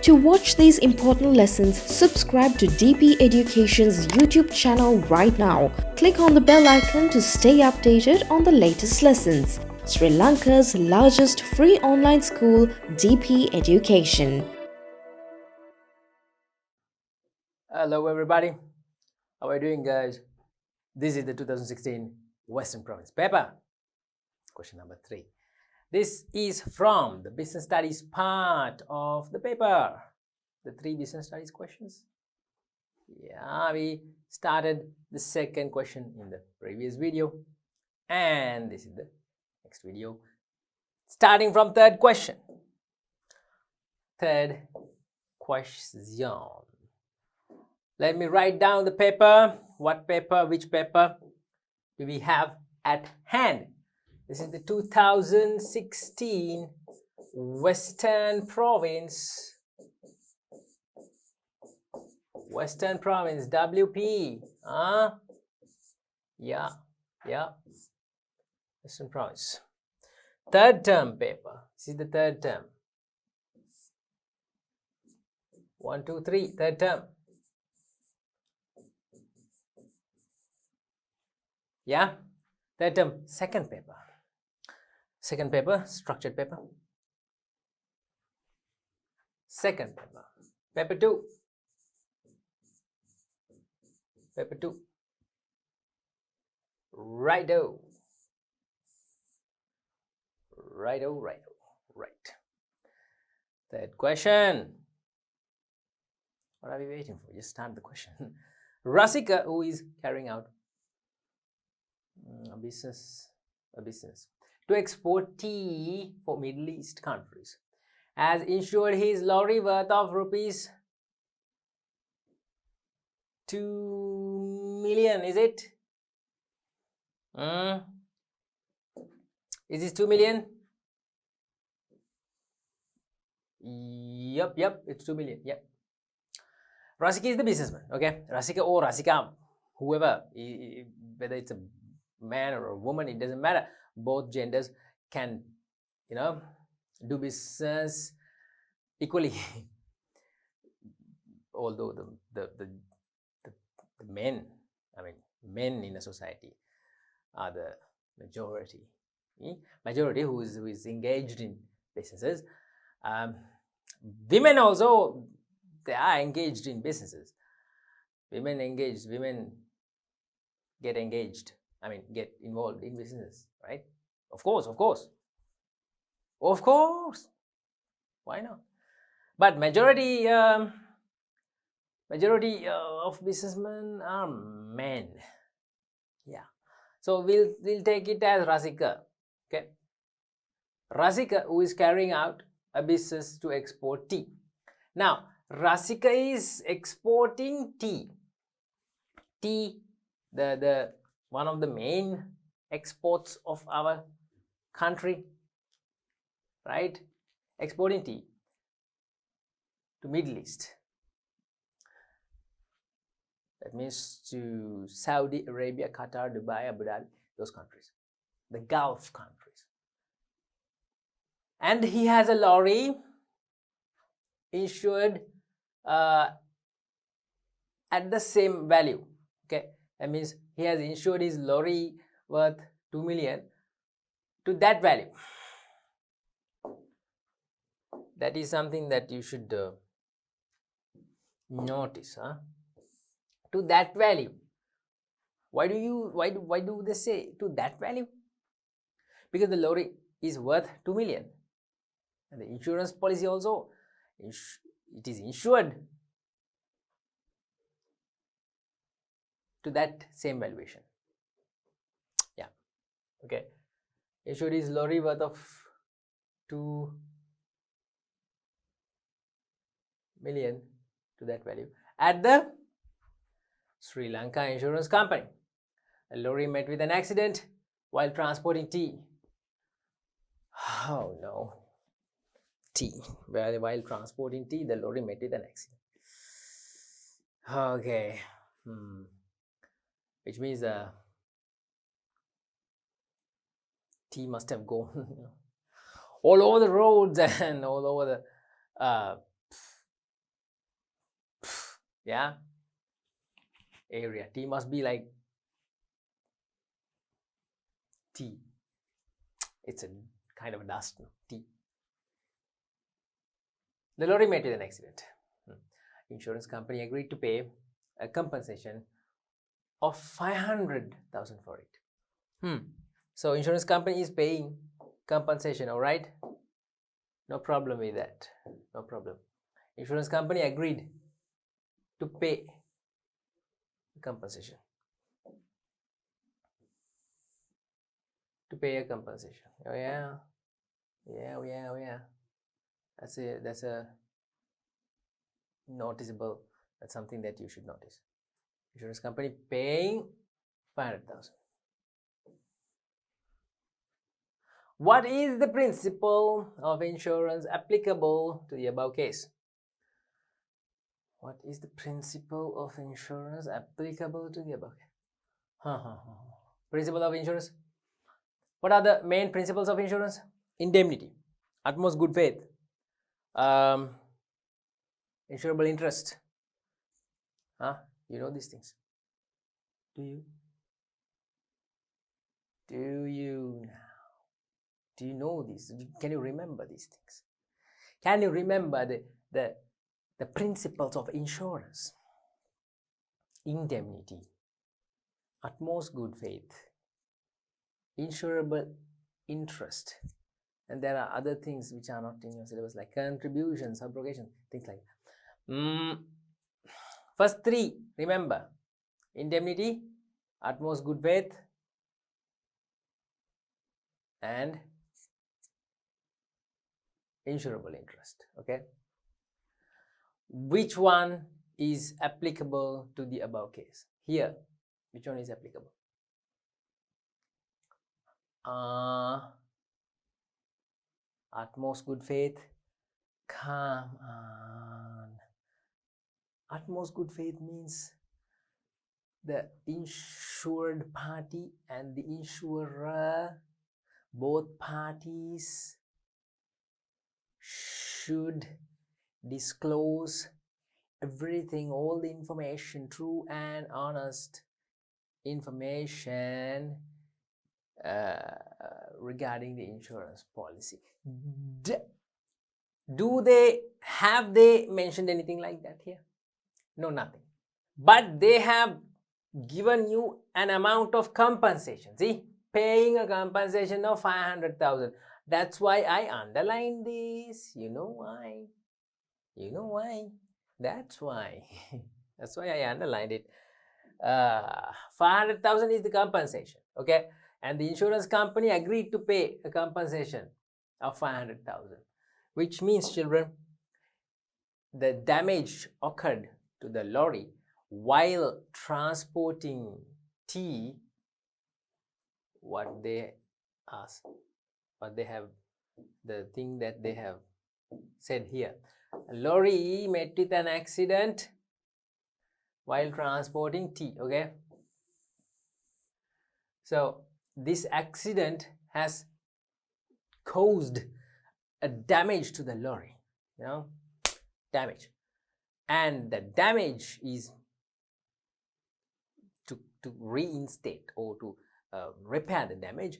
To watch these important lessons, subscribe to DP Education's YouTube channel right now. Click on the bell icon to stay updated on the latest lessons. Sri Lanka's largest free online school, DP Education. Hello everybody, how are you doing guys? This is the 2016 Western Province paper. Question number 3. This is from the business studies part of the paper. The 3 business studies questions. Yeah, we started the second question in the previous video, and this is the next video. Starting from third question. Third question. Let me write down the paper. What paper, which paper do we have at hand? This is the 2016 Western Province. Western Province, WP. Yeah. Western Province. Third term paper. This is the third term. 1, 2, 3, third term. Yeah, third term, second paper. Second paper, structured paper. Second paper. Paper 2. Paper 2. Righto. Right. Third question. What are we waiting for? Just start the question. Rasika, who is carrying out a business to export tea for Middle East countries, has insured his lorry worth of rupees 2 million. Is it? Is this 2 million? Yep, it's 2 million. Yep. Rasika is the businessman. Okay, Rasika or Rasika, whoever, whether it's a man or a woman, it doesn't matter. Both genders can, do business equally. Although the men, men in a society are the majority. Majority who is engaged in businesses. Women also, they are engaged in businesses. Women get engaged. Get involved in business, right? Of course. Why not? But majority of businessmen are men. Yeah. So we'll take it as Rasika. Okay. Rasika, who is carrying out a business to export tea. Now, Rasika is exporting tea. Tea, the one of the main exports of our country, right? Exporting tea to Middle East. That means to Saudi Arabia, Qatar, Dubai, Abu Dhabi, those countries, the Gulf countries. And he has a lorry insured at the same value. Okay, that means he has insured his lorry worth 2 million to that value. That is something that you should notice, to that value. Why do they say to that value? Because the lorry is worth 2 million, and the insurance policy also, it is insured to that same valuation. Yeah. Okay. Insured his lorry worth of 2 million to that value at the Sri Lanka insurance company. A lorry met with an accident while transporting tea. Oh no. Tea. While transporting tea, the lorry met with an accident. Okay. Which means tea must have gone all over the roads and all over the Yeah, area. T must be like T. It's a kind of a dust. T. The lorry met with an accident. Insurance company agreed to pay a compensation of 500,000 for it. So insurance company is paying compensation, all right? No problem with that. No problem. Insurance company agreed to pay compensation. To pay a compensation. Oh yeah. Yeah. That's a noticeable. That's something that you should notice. Insurance company paying 500,000. What is the principle of insurance applicable to the above case? What is the principle of insurance applicable to the above case? Principle of insurance. What are the main principles of insurance? Indemnity, utmost good faith, insurable interest. You know these things. Do you? Do you now? Do you know this? Can you remember these things? Can you remember the principles of insurance? Indemnity, utmost good faith, insurable interest, and there are other things which are not in your syllabus like contribution, subrogation, things like that. First three, remember: indemnity, utmost good faith, and insurable interest. Okay, which one is applicable to the above case? Here, which one is applicable? Utmost good faith. Come on. Utmost good faith means the insured party and the insurer, both parties should disclose everything, all the information, true and honest information regarding the insurance policy. Have they mentioned anything like that here? No, nothing. But they have given you an amount of compensation. See, paying a compensation of 500,000. That's why I underlined this. You know why? That's why. That's why I underlined it. 500,000 is the compensation. Okay, and the insurance company agreed to pay a compensation of 500,000, which means, children, the damage occurred to the lorry while transporting tea. What they asked, what they have, the thing that they have said here: a lorry met with an accident while transporting tea. Okay, so this accident has caused a damage to the lorry, damage, and the damage is to reinstate or to repair the damage.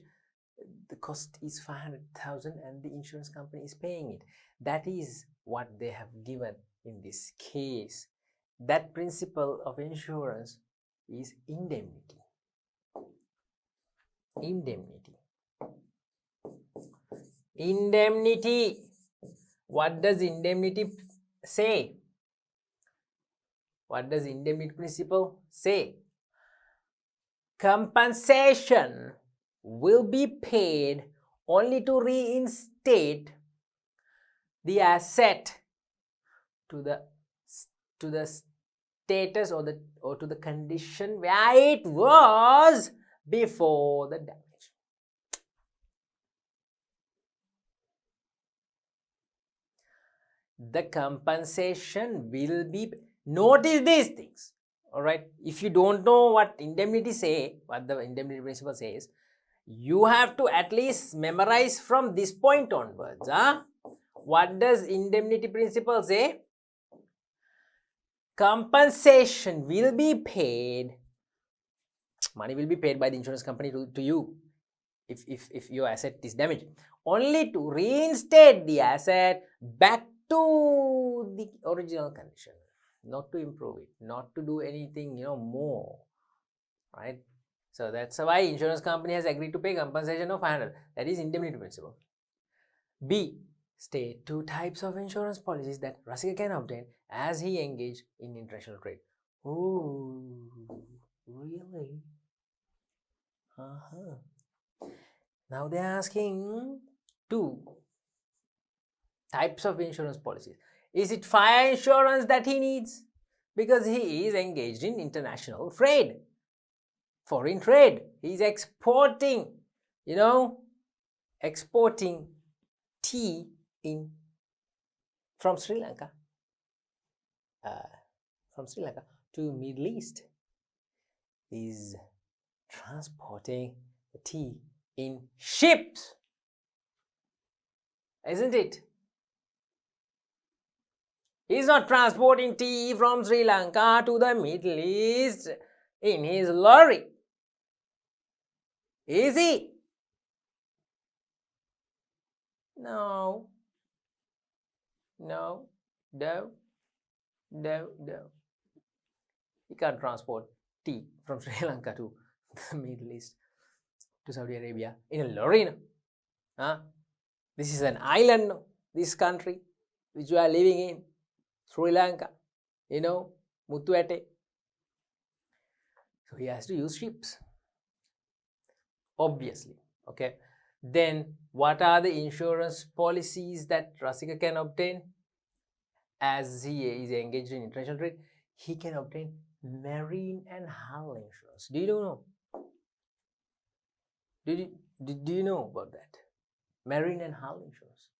The cost is 500,000 and the insurance company is paying it. That is what they have given in this case. That principle of insurance is indemnity. Indemnity. What does indemnity say? What does indemnity principle say? Compensation will be paid only to reinstate the asset to the status or to the condition where it was before the damage. The compensation will be, notice these things, all right? If you don't know what indemnity say, what the indemnity principle says, you have to at least memorize from this point onwards. What does indemnity principle say? compensation will be paid. Money will be paid by the insurance company to you if your asset is damaged, only to reinstate the asset back to the original condition, not to improve it, not to do anything more, right? So that's why insurance company has agreed to pay compensation of 500. That is indemnity principle. B. State two types of insurance policies that Rasika can obtain as he engaged in international trade. Oh, really? Now they're asking two types of insurance policies. Is it fire insurance that he needs? Because he is engaged in international trade, foreign trade. He's exporting, exporting tea from Sri Lanka, to Middle East. He's transporting the tea in ships, isn't it? He's not transporting tea from Sri Lanka to the Middle East in his lorry, is he? No. He can't transport tea from Sri Lanka to the Middle East, to Saudi Arabia in a lorry. This is an island, this country which we are living in, Sri Lanka, Mutuete. So he has to use ships, obviously. Okay. Then what are the insurance policies that Rasika can obtain as he is engaged in international trade? He can obtain marine and hull insurance. Do you know? Do you know about that? Marine and hull insurance.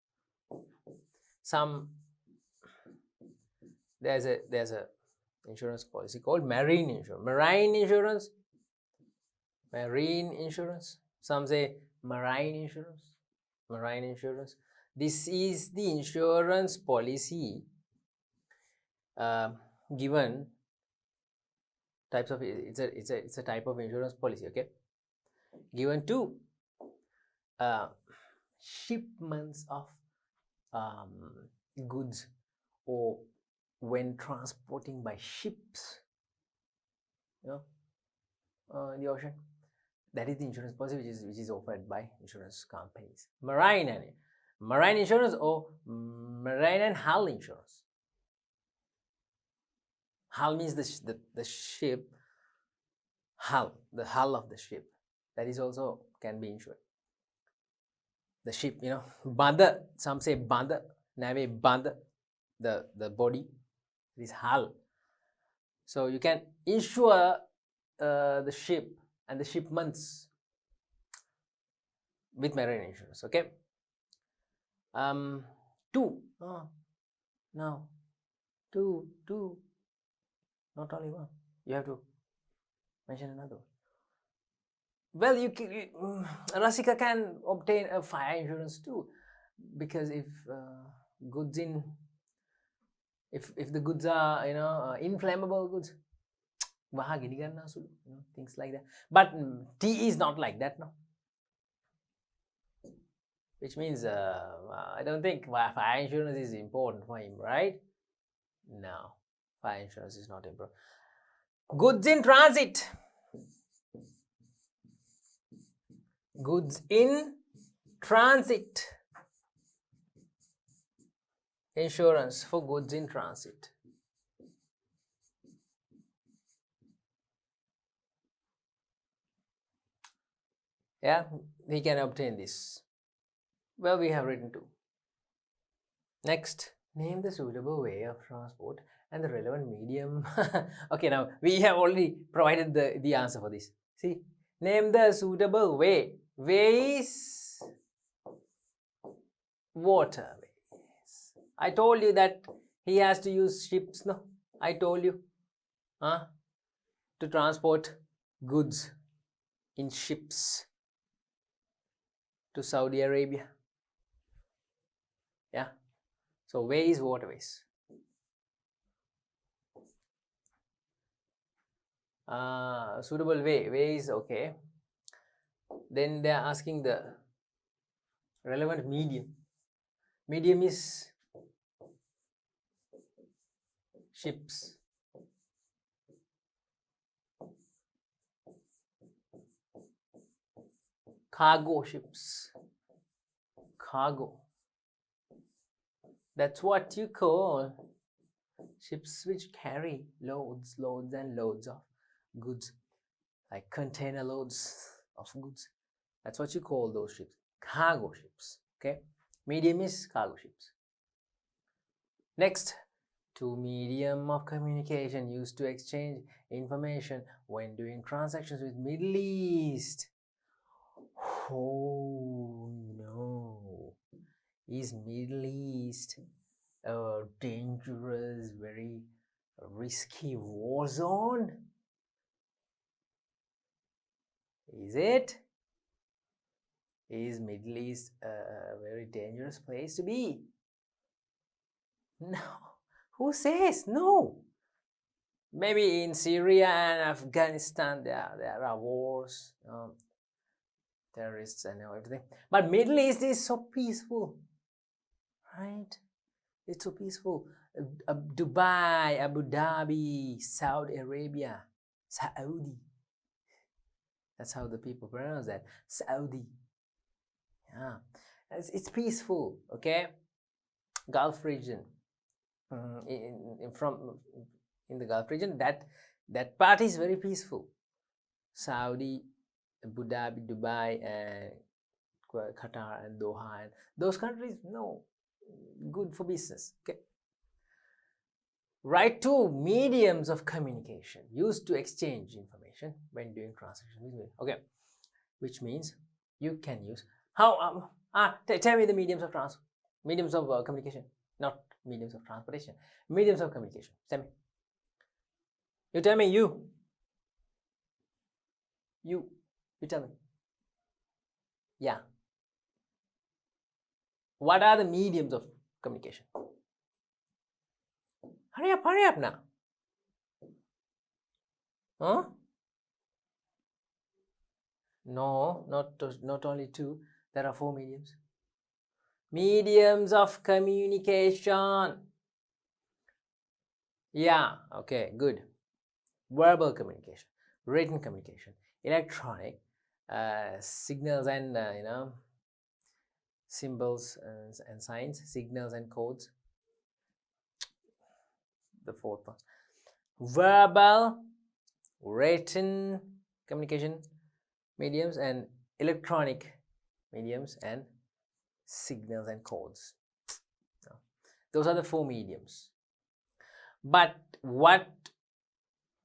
There's a insurance policy called marine insurance. Marine insurance. Some say marine insurance. This is the insurance policy given types of, it's a type of insurance policy, okay, given to shipments of goods, or when transporting by ships, in the ocean. That is the insurance policy which is offered by insurance companies. Marine insurance or marine and hull insurance. Hull means the ship hull, the hull of the ship. That is also can be insured. The ship, banda, some say banda, nave banda, the body, this hull. So you can insure the ship and the shipments with marine insurance, okay? Two, not only one, you have to mention another one. Well, Rasika can obtain a fire insurance too, because if the goods are inflammable goods, things like that. But tea is not like that, no. Which means I don't think fire insurance is important for him, right? No, fire insurance is not important. Goods in transit. Goods in transit. Insurance for goods in transit. Yeah, he can obtain this. Well, we have written two. Next, name the suitable way of transport and the relevant medium. Okay, now we have already provided the answer for this. See, name the suitable way. Ways, waterways. I told you that he has to use ships, no? I told you, to transport goods in ships to Saudi Arabia. Yeah. So ways, waterways. suitable way is okay. Then they are asking the relevant medium. Medium is ships, cargo ships, cargo. That's what you call ships which carry loads and loads of goods, like container loads of goods. That's what you call those ships, cargo ships. Okay, medium is cargo ships. Next, two medium of communication used to exchange information when doing transactions with Middle East. Oh no, is Middle East a dangerous, very risky war zone? Is it? Is Middle East a very dangerous place to be? No. Who says no? Maybe in Syria and Afghanistan there are wars, terrorists and everything. But Middle East is so peaceful, right? It's so peaceful. Dubai, Abu Dhabi, Saudi Arabia, Saudi. That's how the people pronounce that. Saudi. Yeah, it's peaceful. Okay, Gulf region. In the Gulf region, that part is very peaceful. Saudi, Abu Dhabi, Dubai, and Qatar and Doha, and those countries, no, good for business. Okay. Write two mediums of communication used to exchange information when doing transactions. Okay, which means you can use how tell me the mediums of communication, not mediums of transportation, mediums of communication. Tell me. You tell me. You tell me. Yeah. What are the mediums of communication? Hurry up now. Huh? No, not only two. There are four mediums. Mediums of communication. Yeah, okay, good. Verbal communication, written communication, electronic, signals and symbols and signs, signals and codes. The fourth one. Verbal, written communication mediums, and electronic mediums, and signals and codes. Those are the four mediums. But what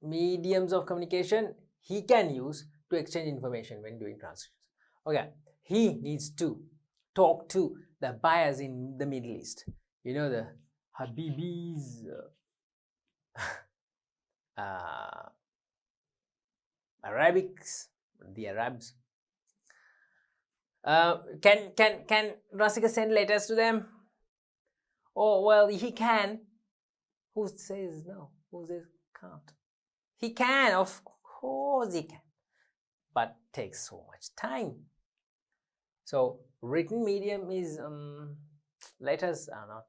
mediums of communication he can use to exchange information when doing transactions? Okay, he needs to talk to the buyers in the Middle East. You know, the Habibis, Arabics, the Arabs. Can Rasika send letters to them? Oh, well, he can. Who says no? Who says can't? He can, of course he can, but takes so much time. So written medium is letters are not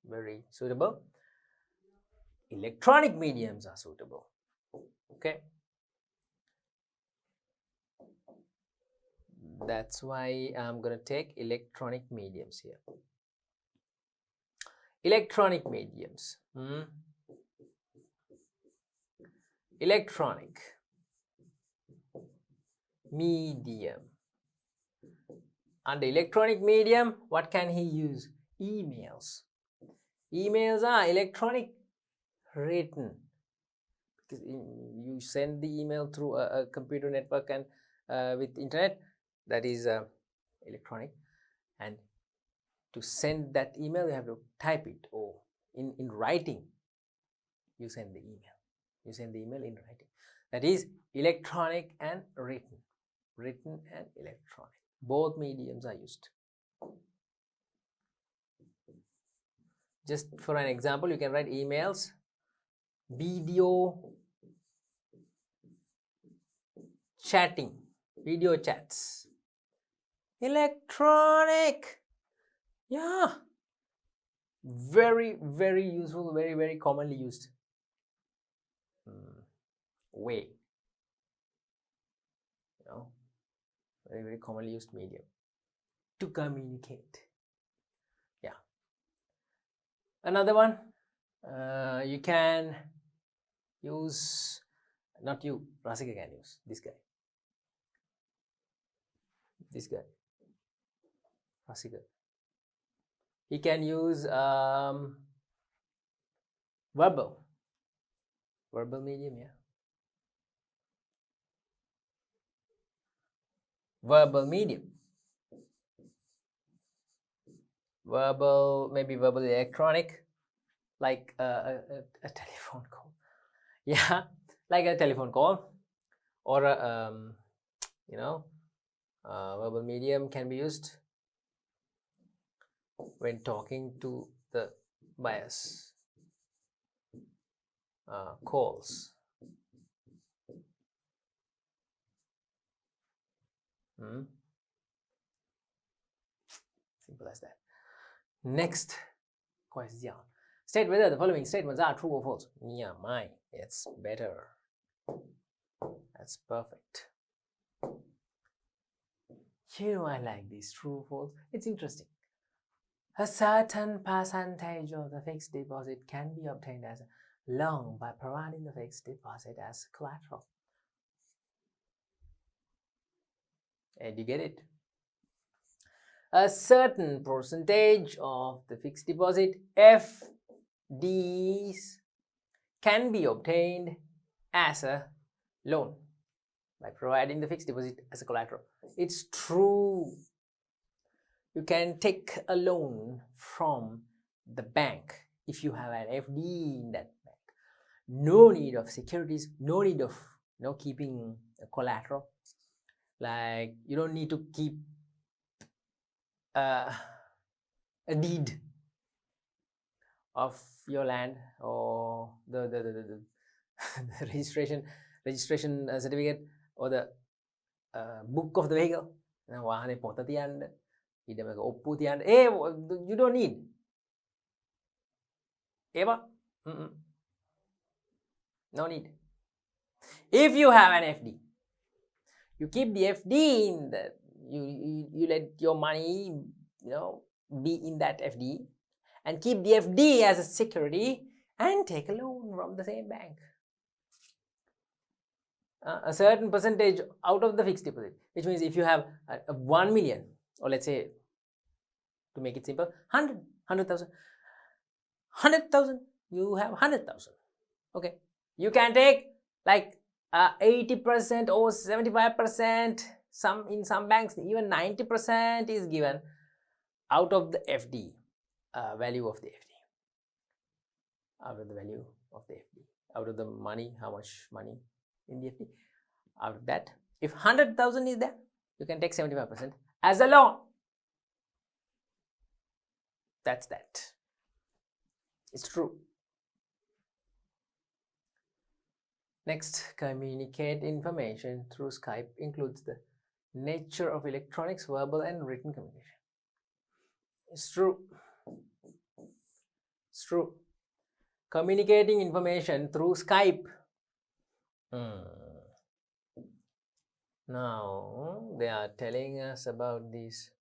very suitable. Electronic mediums are suitable. Okay, that's why I'm gonna take electronic mediums here. Electronic mediums. Electronic medium. Under electronic medium, what can he use? Emails. Emails are electronic, written, because you send the email through a computer network and with internet, that is electronic, and to send that email you have to type it, or in writing you send the email. You send the email in writing. That is electronic and written. Written and electronic. Both mediums are used. Just for an example, you can write emails, video, chatting, video chats. Electronic. Yeah. Very, very useful, very, very commonly used way. Very, very commonly used medium to communicate. Yeah. Another one, you can use, not you, Rasika can use this guy. Rasika. He can use verbal medium, yeah. Verbal medium. Maybe verbal electronic, like a telephone call. Yeah, like a telephone call, or verbal medium can be used when talking to the buyers. Calls. Simple as that. Next question. State whether the following statements are true or false. Yeah, mine. It's better. That's perfect. I like this true false. It's interesting. A certain percentage of the fixed deposit can be obtained as a loan by providing the fixed deposit as collateral. And you get it? A certain percentage of the fixed deposit FDs can be obtained as a loan by providing the fixed deposit as a collateral. It's true. You can take a loan from the bank if you have an FD in that bank. No need of securities, no need of keeping a collateral. Like you don't need to keep a deed of your land or the registration certificate or the book of the vehicle. You don't need. Eva? No need. If you have an FD, you keep the FD in the, you let your money, be in that FD and keep the FD as a security and take a loan from the same bank. A certain percentage out of the fixed deposit, which means if you have 1 million, or let's say, to make it simple, 100,000, you have 100,000. Okay, you can take like 80% or 75%. In some banks, even 90% is given out of the FD, value of the FD, out of the value of the FD, out of the money, how much money in the FD. Out of that, if 100,000 is there, you can take 75% as a loan. That's that. It's true. Next, communicate information through Skype includes the nature of electronics, verbal and written communication. It's true. It's true. Communicating information through Skype. Now they are telling us about these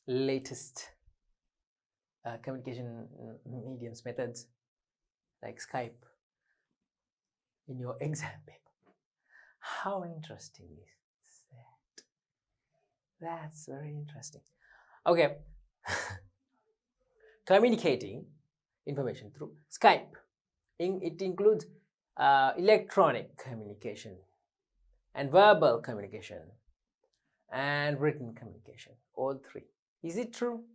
latest communication mediums, methods like Skype in your exam paper. How interesting is that? That's very interesting. Okay. Communicating information through Skype. It includes electronic communication and verbal communication and written communication, all three. Is it true?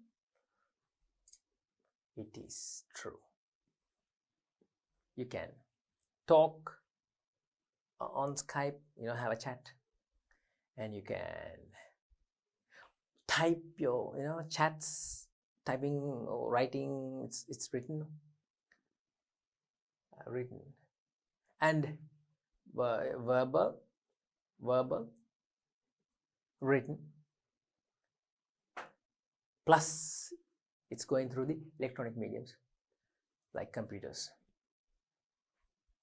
It is true. You can talk on Skype, have a chat, and you can type your chats, typing or writing. It's written, and verbal, written, plus it's going through the electronic mediums like computers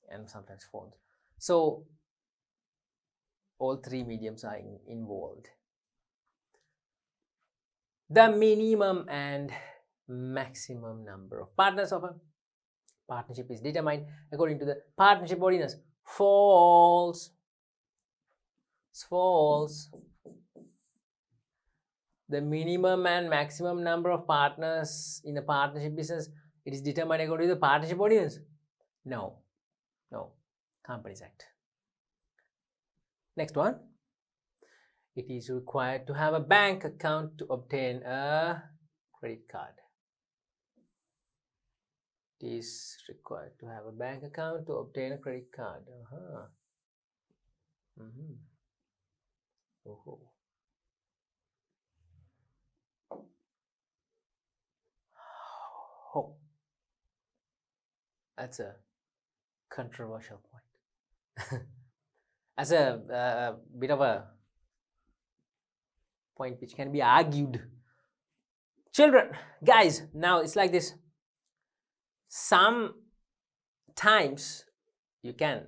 and sometimes phones. So all three mediums are involved. The minimum and maximum number of partners of a partnership is determined according to the partnership ordinance. False. The minimum and maximum number of partners in a partnership business, it is determined according to the partnership ordinance. No, Companies Act. Next one. It is required to have a bank account to obtain a credit card. It is required to have a bank account to obtain a credit card. Oh, that's a controversial point. As a bit of a point which can be argued. Children, guys, now it's like this. Sometimes you can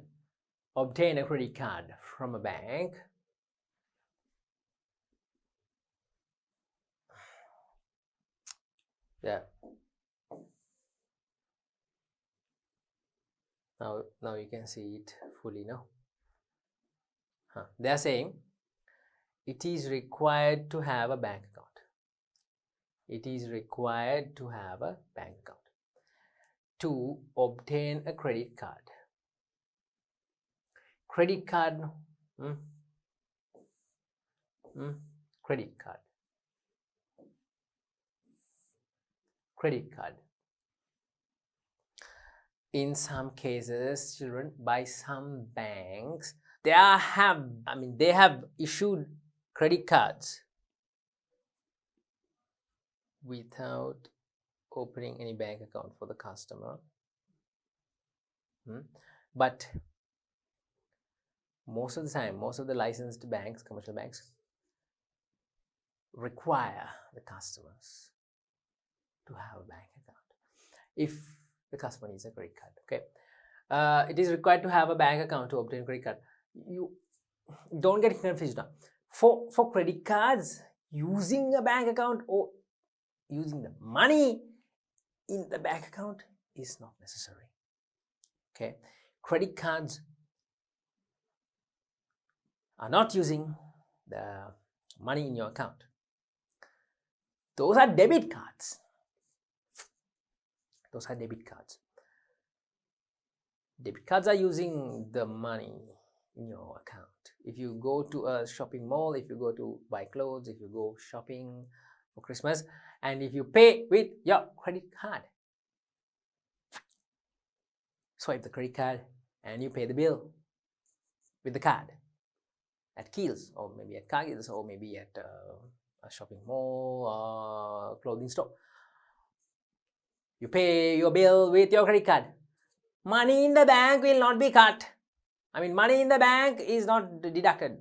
obtain a credit card from a bank. Yeah. Now you can see it fully now. They are saying it is required to have a bank account. It is required to have a bank account to obtain a credit card. Credit card. Credit card. Credit card. In some cases, children, by some banks, they have issued credit cards without opening any bank account for the customer. But most of the time, most of the licensed banks, commercial banks, require the customers to have a bank account if the customer needs a credit card. Okay, it is required to have a bank account to obtain a credit card. You don't get confused now. For credit cards, using a bank account or using the money in the bank account is not necessary. Okay, credit cards are not using the money in your account. Those are debit cards. Debit cards are using the money in your account. If you go to a shopping mall, if you go to buy clothes, if you go shopping for Christmas, and if you pay with your credit card, swipe the credit card and you pay the bill with the card at Kiehl's or maybe at Cargill's or maybe at a shopping mall or clothing store. You pay your bill with your credit card. Money in the bank will not be cut. Money in the bank is not deducted.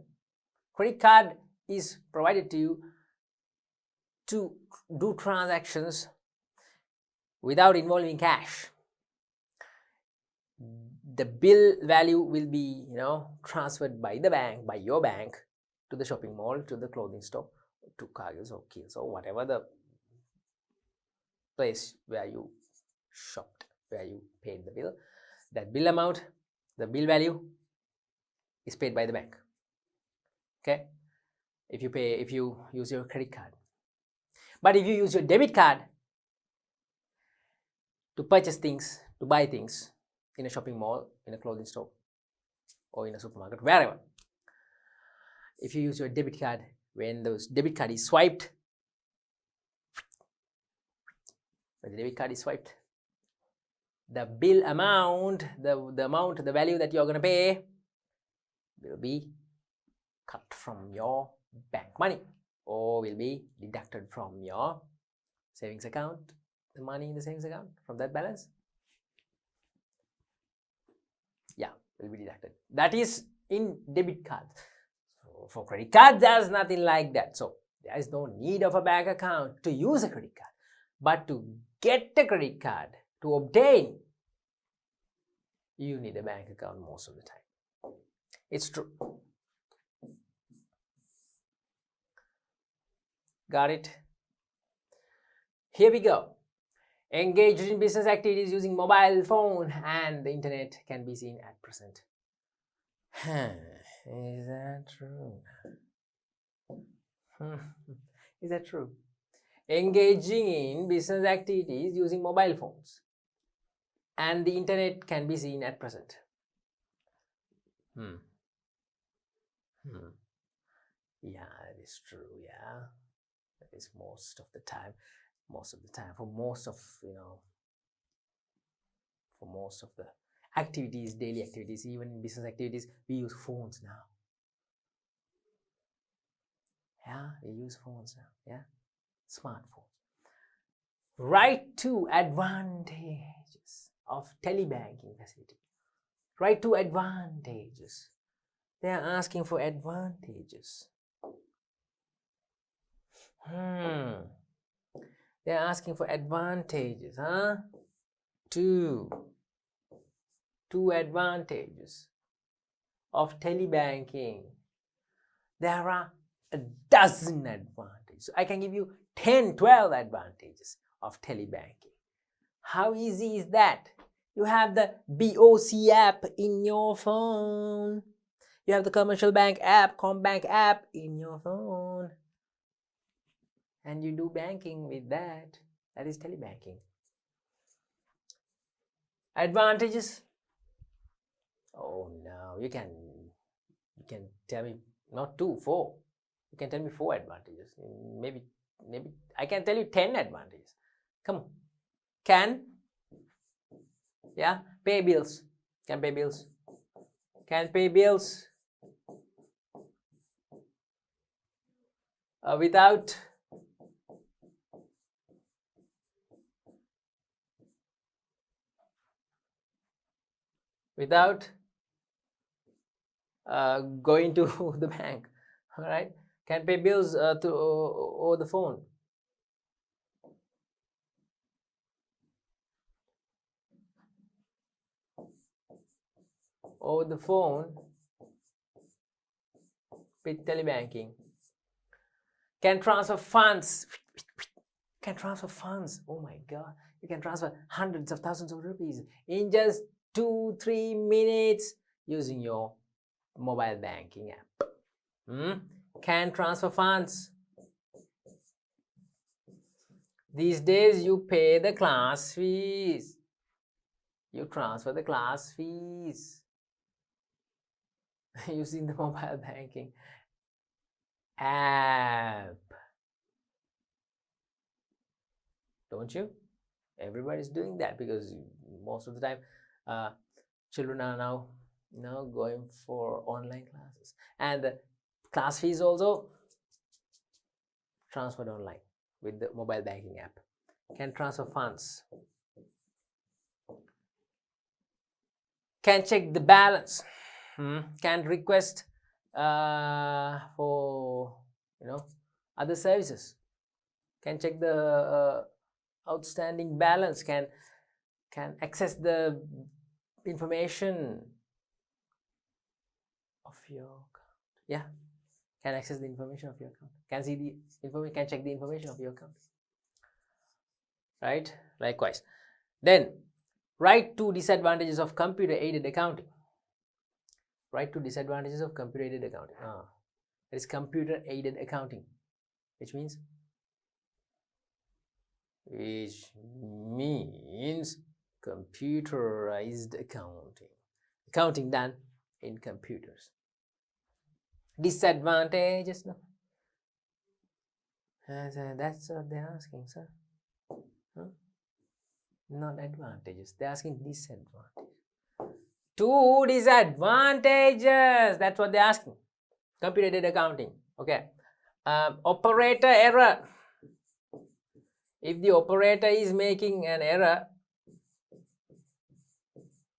Credit card is provided to you to do transactions without involving cash. The bill value will be, transferred by the bank, by your bank, to the shopping mall, to the clothing store, to Cargill's or Kiehl's or whatever the place where you shopped, where you paid the bill. That bill amount, the bill value, is paid by the bank. Okay, if you use your credit card. But if you use your debit card to purchase things, to buy things in a shopping mall, in a clothing store, or in a supermarket, wherever, if you use your debit card, when the debit card is swiped, the bill amount, the value that you're going to pay will be cut from your bank money or will be deducted from your savings account, the money in the savings account, from that balance. Yeah, will be deducted. That is in debit cards. So for credit card, there's nothing like that. So there is no need of a bank account to use a credit card. But to get a credit card, to obtain, you need a bank account most of the time. It's true. Got it? Here we go. Engaged in business activities using mobile phone and the internet can be seen at present. Is that true? Is that true? Engaging in business activities using mobile phones and the internet can be seen at present. Yeah, it is true. Yeah, that is most of the time. Most of the time, for most of for most of the activities, daily activities, even business activities, we use phones now. Yeah, we use phones now. Yeah, smartphones. Right to advantages of telebanking facility. Right to advantages. They are asking for advantages. They are asking for advantages, huh? Two advantages of telebanking. There are a dozen advantages. So I can give you 10, 12 advantages of telebanking. How easy is that? You have the BOC app in your phone. You have the commercial bank app, Combank app in your phone. And you do banking with that. That is telebanking. Advantages? Oh no, you can tell me not 2, 4. You can tell me 4 advantages. Maybe I can tell you 10 advantages. Come on. Can pay bills. Can pay bills. Can pay bills without going to the bank. All right, can pay bills over the phone. Over the phone with telebanking. Can transfer funds. Can transfer funds. Oh my God, you can transfer hundreds of thousands of rupees in just 2-3 minutes using your mobile banking app. Can transfer funds. These days you pay the class fees. You transfer the class fees using the mobile banking app. Don't you? Everybody's doing that because most of the time children are now going for online classes, and the class fees also transferred online with the mobile banking app. Can transfer funds. Can check the balance. Can request for other services. Can check the outstanding balance. Can access the information of your account. Can access the information of your account. Can see the information. Can check the information of your account. Right? Likewise. Then right to disadvantages of computer aided accounting. Right to disadvantages of computer aided accounting. That is computer aided accounting, which means computerized accounting done in computers. Disadvantages, no? That's what they're asking, sir. Not advantages, they're asking disadvantages. 2 disadvantages, that's what they're asking. Computer aided accounting. Okay. Operator error. If the operator is making an error,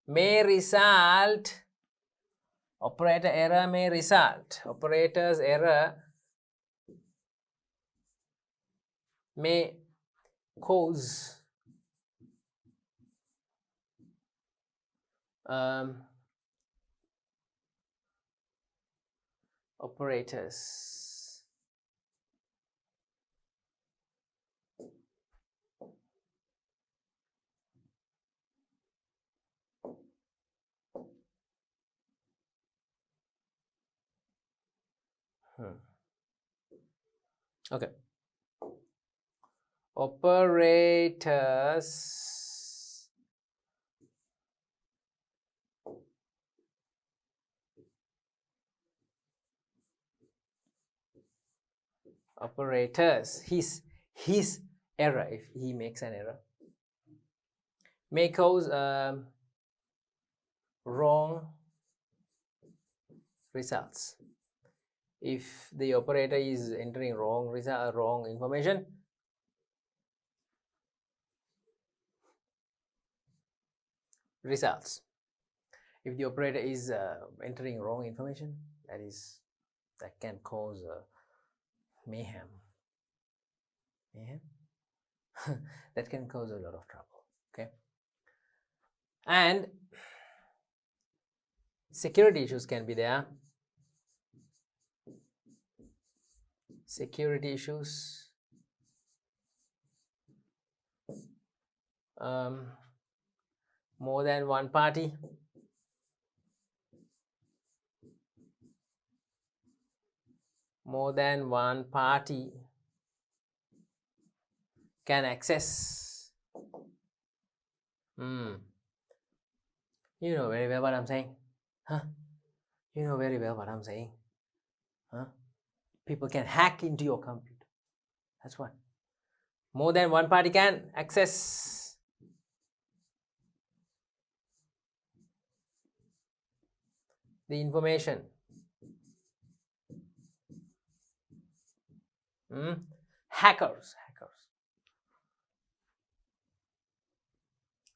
may result Operator error may result. Operator's error may cause operators okay. Operators his error, if he makes an error, may cause wrong results. If the operator is entering wrong information, results. If the operator is entering wrong information, that can cause mayhem. That can cause a lot of trouble. Okay, and security issues can be there. Security issues, more than one party, can access. You know very well what I'm saying, huh? You know very well what I'm saying, huh? People can hack into your computer. That's what. More than one party can access the information. Hackers.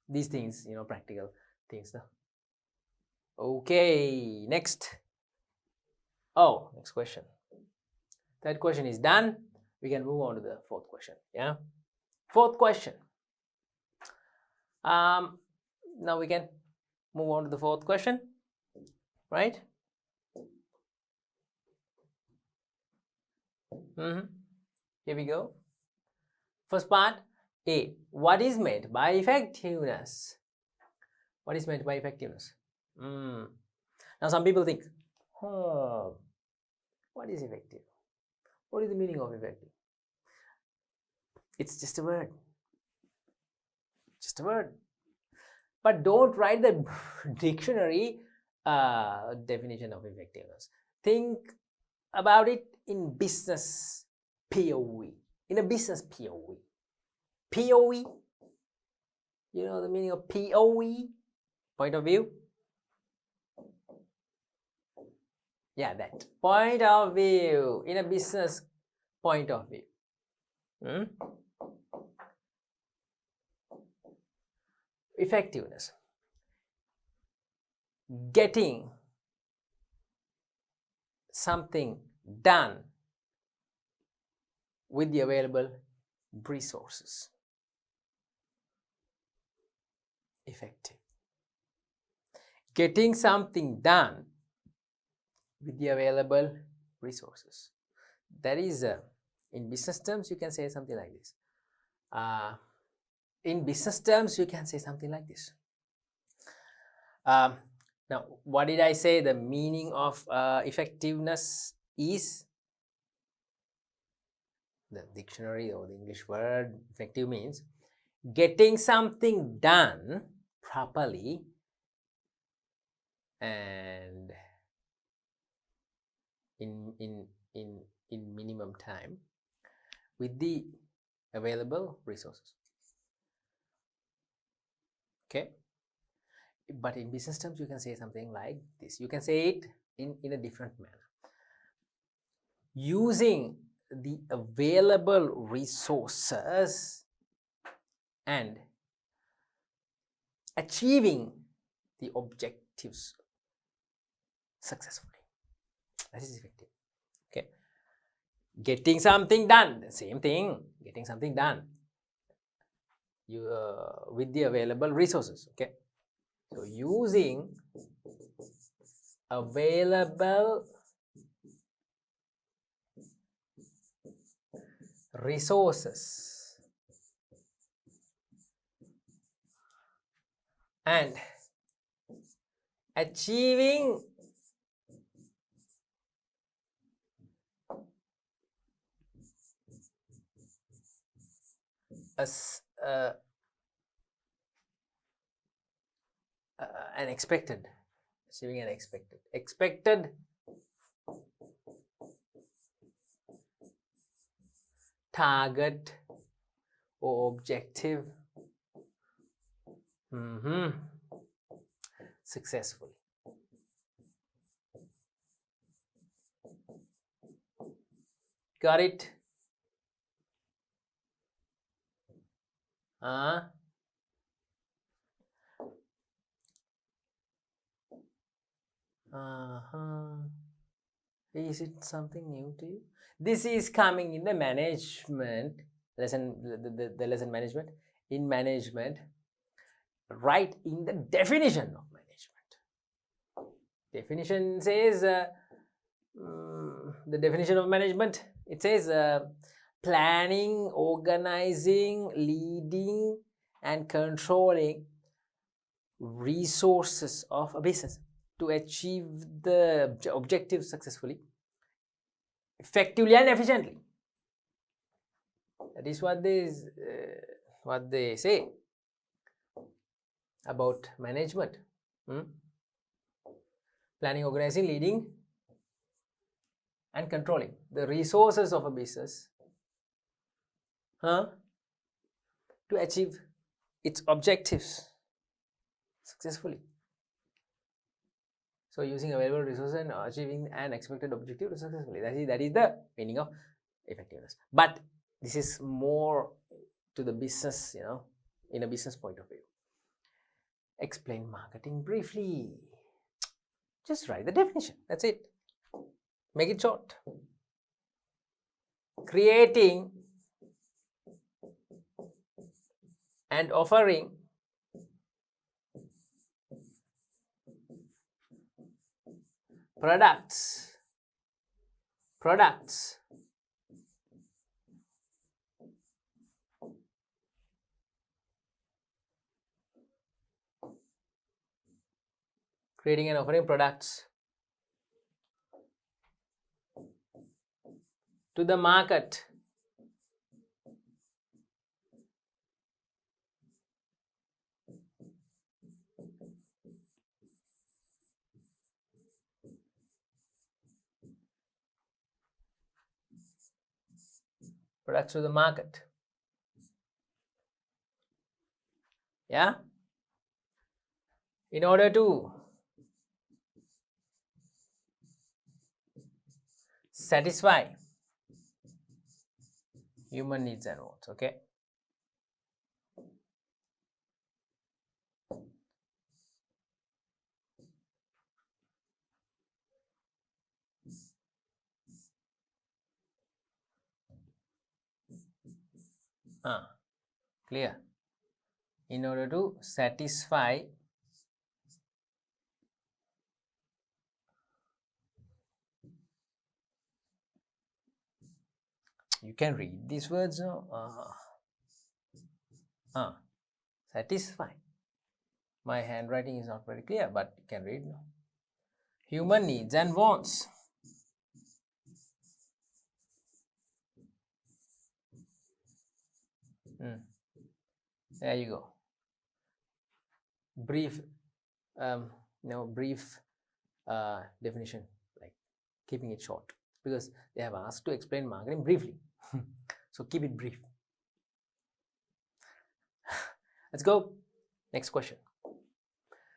These things, practical things. No? Okay, next. Next question. Third question is done. We can move on to the fourth question. Yeah. Fourth question. Now we can move on to the fourth question. Right? Here we go. First part, A. What is meant by effectiveness? What is meant by effectiveness? Now some people think, what is effective? What is the meaning of effective? It's just a word. Just a word. But don't write the dictionary definition of effectiveness. Think about it in business POV. In a business POV. POV? You know the meaning of POV? Point of view? Yeah, that. Point of view. In a business point of view. Effectiveness. Getting something done with the available resources. Effective. Getting something done with the available resources. That is, in business terms, you can say something like this. In business terms, you can say something like this. Now, what did I say? The meaning of effectiveness is, the dictionary or the English word effective means getting something done properly and in minimum time with the available resources. Okay, but in business terms you can say something like this. You can say it in a different manner. Using the available resources and achieving the objectives successfully. That is effective. Okay. Getting something done, same thing, getting something done with the available resources. Okay. So using available resources and achieving an expected target or objective successfully. Got it? Is it something new to you? This is coming in the management lesson, the lesson management. In management, right in the definition of management. Definition says, the definition of management, it says planning, organizing, leading and controlling resources of a business to achieve the objective successfully, effectively and efficiently. That is what they say about management. Planning, organizing, leading and controlling the resources of a business to achieve its objectives successfully. So using available resources and achieving an expected objective successfully. That is the meaning of effectiveness. But this is more to the business, in a business point of view. Explain marketing briefly. Just write the definition. That's it. Make it short. Creating and offering products creating and offering products to the market yeah, in order to satisfy human needs and wants. Okay. Clear? In order to satisfy you can read these words, satisfy. My handwriting is not very clear, but you can read now. Human needs and wants. There you go. Brief, definition, like keeping it short, because they have asked to explain marketing briefly. So keep it brief. Let's go. Next question.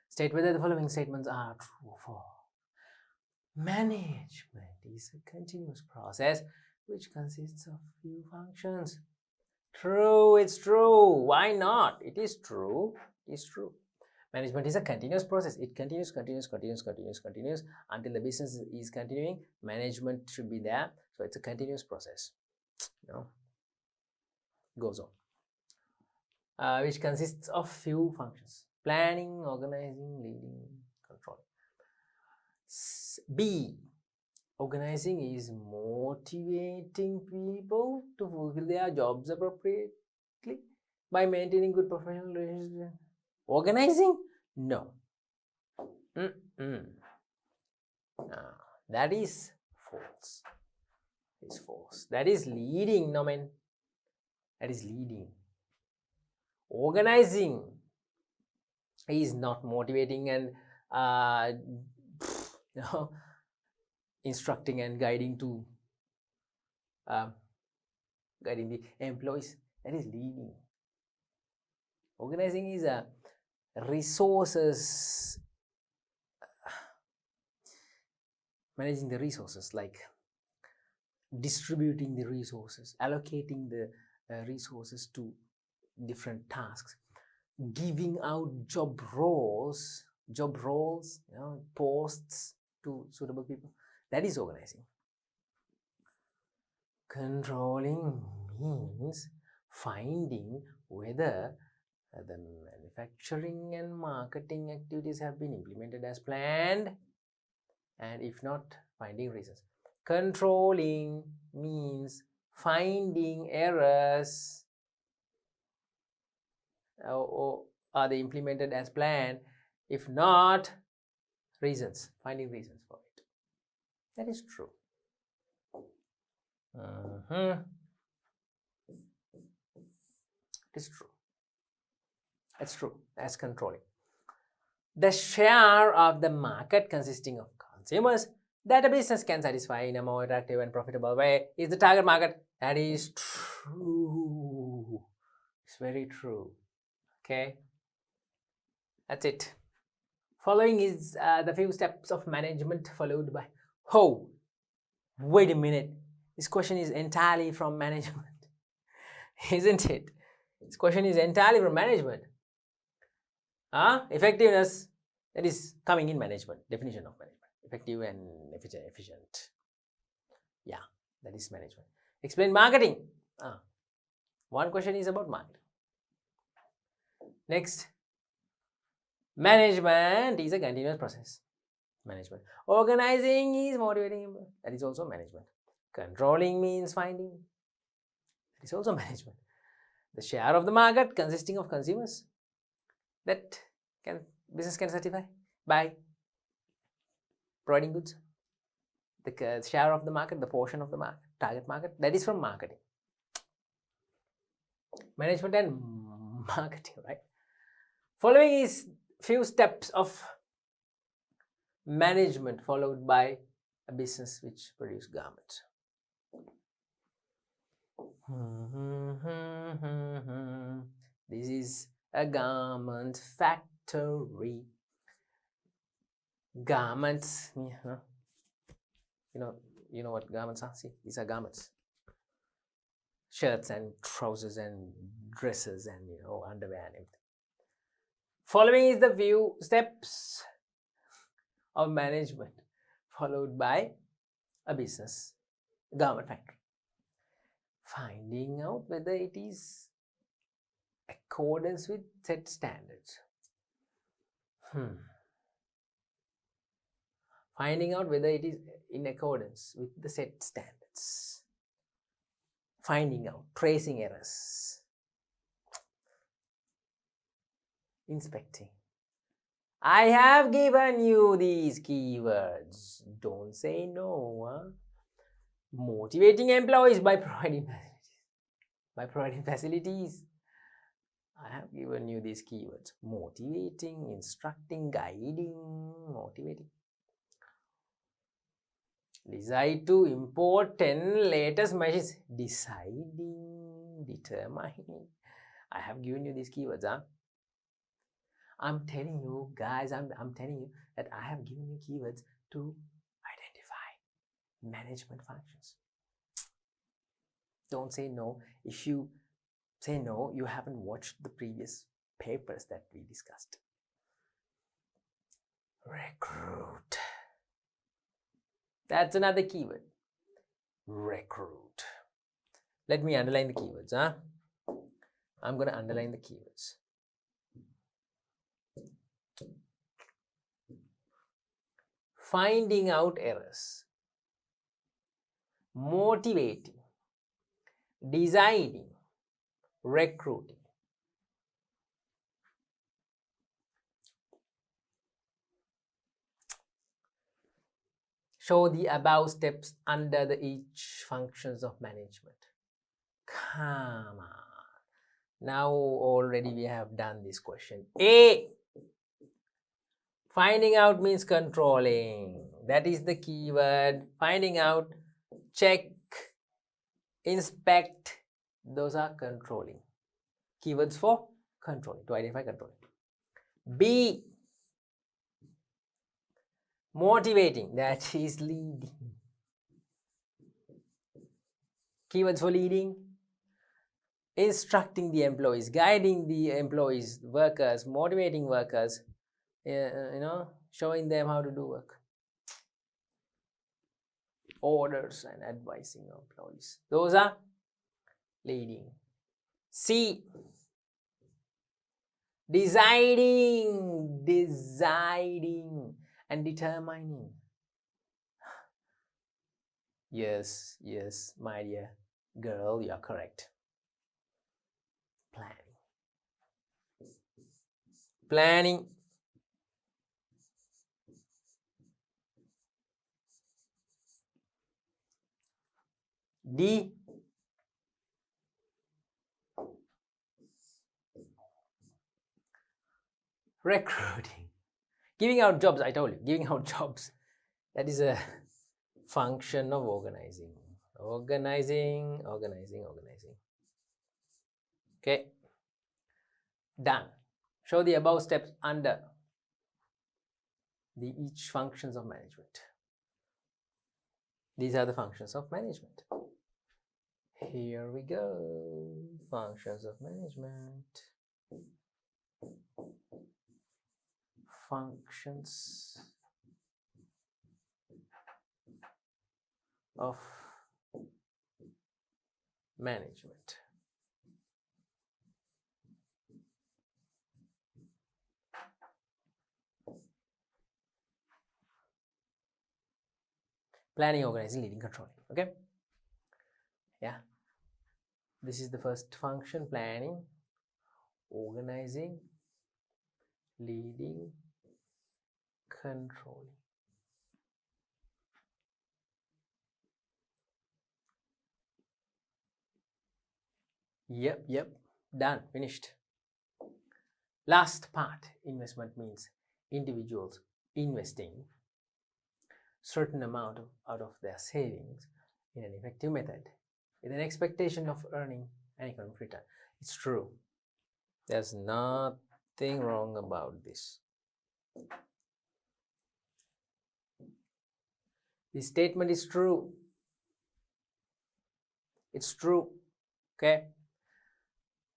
State whether the following statements are true or false. Management is a continuous process which consists of few functions. True, it's true. Why not? It is true. It's true. Management is a continuous process. It continues until the business is continuing. Management should be there. So it's a continuous process. Goes on. Which consists of few functions: planning, organizing, leading, controlling. B. Organizing is motivating people to fulfill their jobs appropriately by maintaining good professional relationships. Organizing? No. That is false. It's false. That is leading, no man. That is leading. Organizing is not motivating and instructing and guiding to guiding the employees. That is leading. Organizing is a resources, managing the resources, like distributing the resources, allocating the resources to different tasks, giving out job roles, posts to suitable people. That is organizing. Controlling means finding whether the manufacturing and marketing activities have been implemented as planned, and if not, finding reasons. Controlling means finding errors, or are they implemented as planned? If not, reasons, finding reasons for it. That is true. It is true. That's true. That's controlling. The share of the market consisting of consumers that a business can satisfy in a more attractive and profitable way is the target market. That is true. It's very true. Okay. That's it. Following is the few steps of management followed by... Oh, wait a minute. This question is entirely from management. Isn't it? This question is entirely from management. Effectiveness, that is coming in management. Definition of management. Effective and efficient. Yeah, that is management. Explain marketing. One question is about marketing. Next, management is a continuous process. Management. Organizing is motivating. That is also management. Controlling means finding. That is also management. The share of the market consisting of consumers that business can satisfy by providing goods. The share of the market, the portion of the market, target market, that is from marketing. Management and marketing, right? Following is few steps of management followed by a business which produces garments. This is a garment factory. Garments, you know what garments are? See, these are garments. Shirts and trousers and dresses and underwear and everything. Following is the few steps of management followed by a business garment factory. Finding out whether it is accordance with set standards. Finding out whether it is in accordance with the set standards. Finding out, tracing errors. Inspecting. I have given you these keywords. Don't say no. Motivating employees by providing facilities. I have given you these keywords. Motivating, instructing, guiding, motivating. Decide to import 10 latest machines. Deciding, determining. I have given you these keywords. I'm telling you guys, I'm telling you that I have given you keywords to identify management functions. Don't say no. If you say no, you haven't watched the previous papers that we discussed. Recruit. That's another keyword. Recruit. Let me underline the keywords. I'm going to underline the keywords. Finding out errors. Motivating. Deciding. Recruiting. Show the above steps under the each functions of management. Come on. Now already we have done this question. A. Finding out means controlling. That is the keyword. Finding out, check, inspect. Those are controlling. Keywords for controlling, to identify controlling. B. Motivating. That is leading. Keywords for leading. Instructing the employees, guiding the employees, workers, motivating workers, showing them how to do work. Orders and advising employees. Those are leading. C. Deciding and determining. Yes, my dear girl, you are correct. Planning. D. Recruiting. Giving out jobs, I told you, giving out jobs. That is a function of organizing. Organizing. Okay. Done. Show the above steps under the each functions of management. These are the functions of management. Here we go. Functions of management. Functions of management. Planning, organizing, leading, controlling. Okay. Yeah. This is the first function: planning, organizing, leading, controlling. Yep. Done. Finished. Last part. Investment means individuals investing certain amount out of their savings in an effective method with an expectation of earning an economic return. It's true. There's nothing wrong about this. This statement is true. It's true. Okay.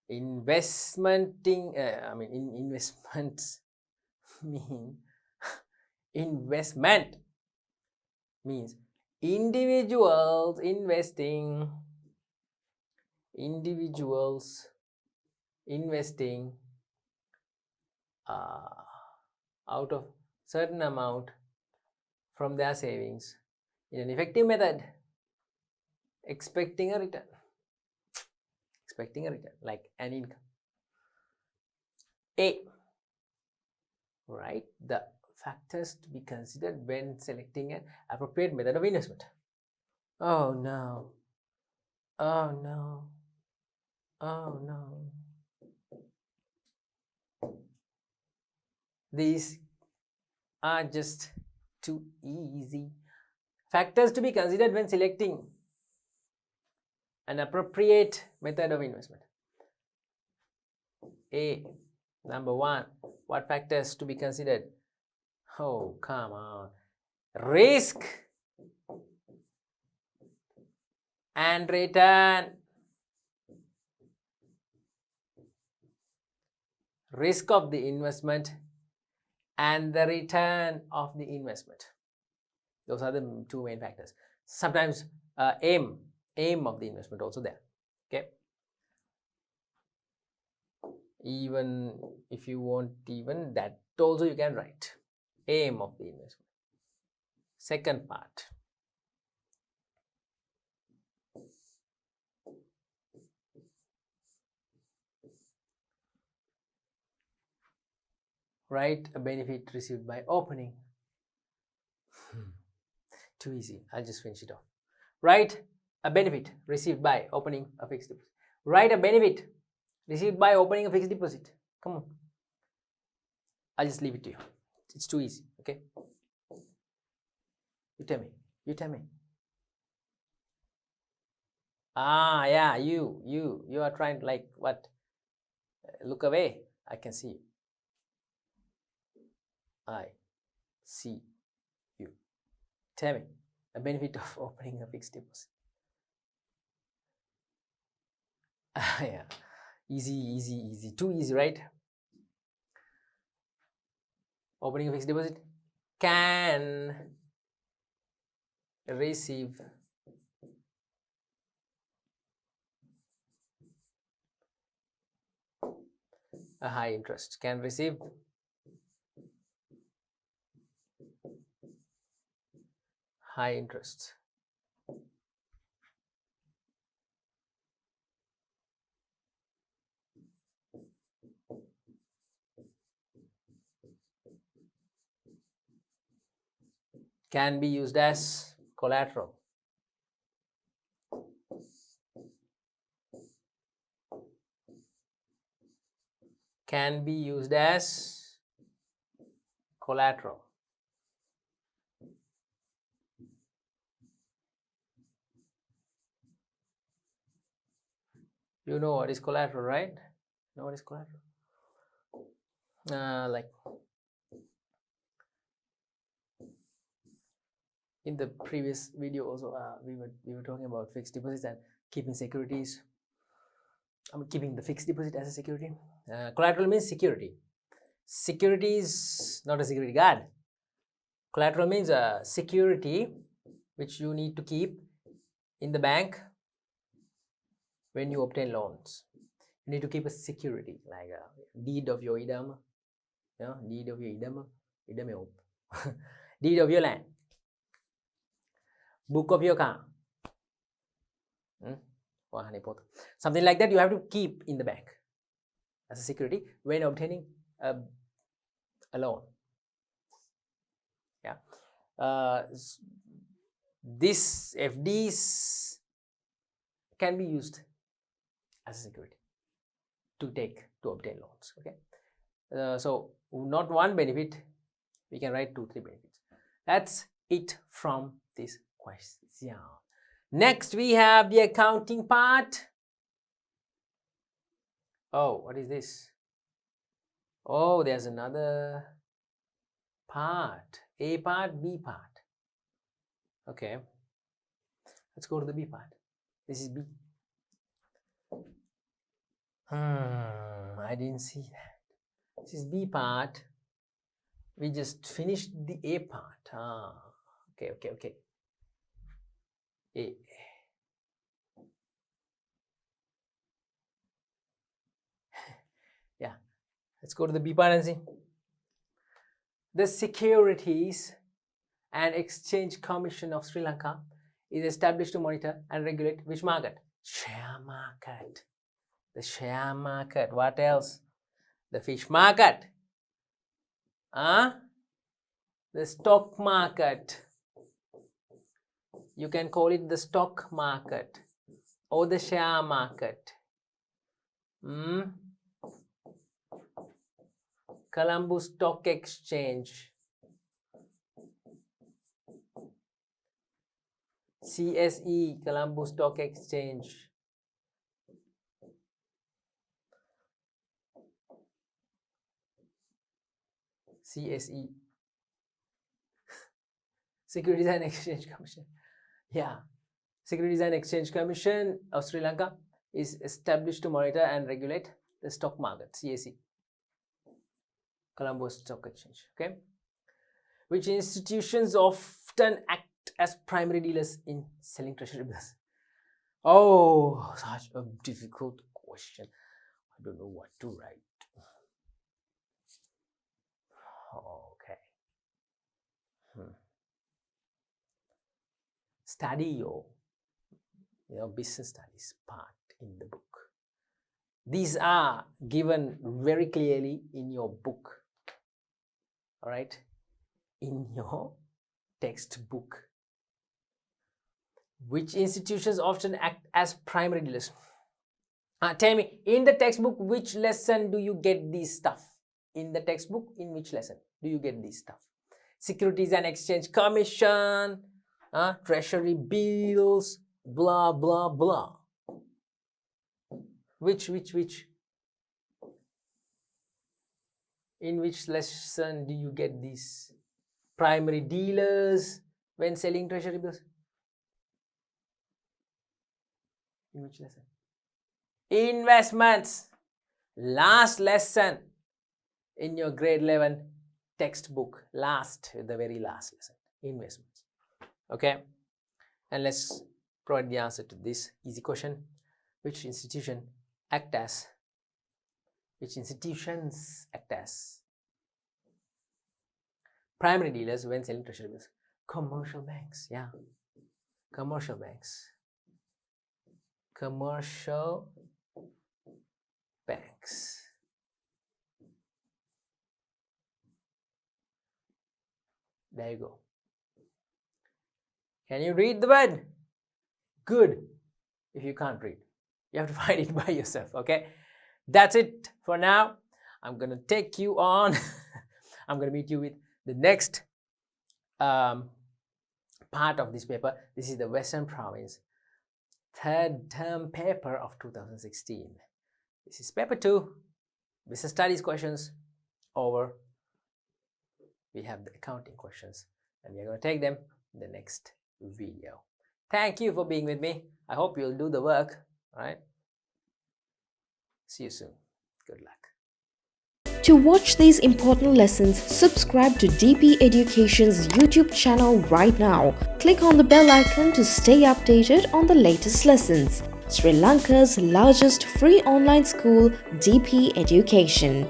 Investments mean investment means individuals investing out of certain amount from their savings in an effective method, expecting a return like an income. A. Write the factors to be considered when selecting an appropriate method of investment. Oh no. These are just too easy. Factors to be considered when selecting an appropriate method of investment. A. Number 1. What factors to be considered? Oh, come on. Risk and return. Risk of the investment and the return of the investment. Those are the two main factors. Sometimes aim of the investment also there. Okay. Even if you want even that also you can write aim of the investment. Second part. Write a benefit received by opening. Too easy. I'll just finish it off. Write a benefit received by opening a fixed deposit. Write a benefit received by opening a fixed deposit. Come on. I'll just leave it to you. It's too easy. Okay. You tell me. You tell me. Ah, yeah. You are trying like what? Look away. I can see you. I see you. Tell me a benefit of opening a fixed deposit. Yeah, easy. Too easy, right? Opening a fixed deposit can receive a high interest. Can receive high interest. Can be used as collateral. Can be used as collateral. You know what is collateral, right? You know what is collateral? Like in the previous video also, we were talking about fixed deposits and keeping securities. I'm keeping the fixed deposit as a security. Collateral means security. Security is not a security guard. Collateral means a security which you need to keep in the bank when you obtain loans. You need to keep a security like a deed of your idam, deed of your idam, deed of your land, book of your car, something like that. You have to keep in the bank as a security when obtaining a loan. Yeah, this FDs can be used as a security to obtain loans. Okay, so not one benefit, we can write 2-3 benefits. That's it from this question. Next we have the accounting part. Oh, what is this? Oh, there's another part. A part, B part. Okay, let's go to the B part. This is B. I didn't see that. This is B part. We just finished the A part. Okay. A. Yeah, let's go to the B part and see. The Securities and Exchange Commission of Sri Lanka is established to monitor and regulate which market? Share market. The share market. What else? The fish market. The stock market. You can call it the stock market or the share market. Colombo Stock Exchange. CSE, Colombo Stock Exchange. CSE. Securities and Exchange Commission. Yeah, Securities and Exchange Commission of Sri Lanka is established to monitor and regulate the stock market, CSE. Colombo Stock Exchange. Okay. Which institutions often act as primary dealers in selling treasury bills? Oh, such a difficult question. I don't know what to write. Okay. Study your business studies part in the book. These are given very clearly in your book. All right, in your textbook. Which institutions often act as primary dealers? Tell me, in the textbook, which lesson do you get this stuff? In the textbook, in which lesson do you get this stuff? Securities and Exchange Commission, treasury bills, blah, blah, blah. Which? In which lesson do you get these primary dealers when selling treasury bills? In which lesson? Investments. Last lesson in your grade 11 textbook. The very last lesson. Investments. Okay. And let's provide the answer to this easy question. Which institutions act as primary dealers when selling treasury bills? Commercial banks. Yeah. Commercial banks. Commercial banks. There you go. Can you read the word? Good. If you can't read, you have to find it by yourself. Okay. That's it for now. I'm going to take you on. I'm going to meet you with the next part of this paper. This is the Western Province third term paper of 2016. This is paper 2, business studies questions over. We have the accounting questions and we're going to take them in the next video. Thank you for being with me. I hope you'll do the work. All right. See you soon. Good luck. To watch these important lessons, subscribe to DP Education's YouTube channel right now. Click on the bell icon to stay updated on the latest lessons. Sri Lanka's largest free online school, DP Education.